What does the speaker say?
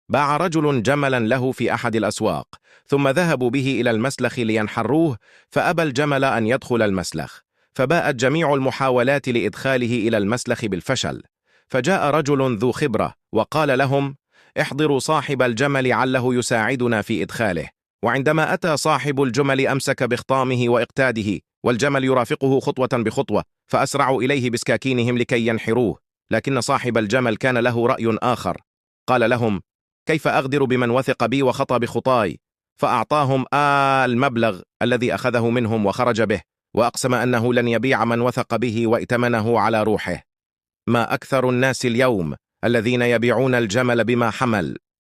باع رجل جملا له في أحد الأسواق، ثم ذهبوا به إلى المسلخ لينحروه، فأبى الجمل أن يدخل المسلخ، فباءت جميع المحاولات لإدخاله إلى المسلخ بالفشل. فجاء رجل ذو خبرة وقال لهم: احضروا صاحب الجمل عله يساعدنا في إدخاله. وعندما أتى صاحب الجمل أمسك بخطامه وإقتاده، والجمل يرافقه خطوة بخطوة، فأسرعوا إليه بسكاكينهم لكي ينحروه. لكن صاحب الجمل كان له رأي آخر، قال لهم: كيف أغدر بمن وثق بي وخطى بخطاي؟ فأعطاهم المبلغ الذي أخذه منهم وخرج به، وأقسم أنه لن يبيع من وثق به وائتمنه على روحه. ما أكثر الناس اليوم الذين يبيعون الجمل بما حمل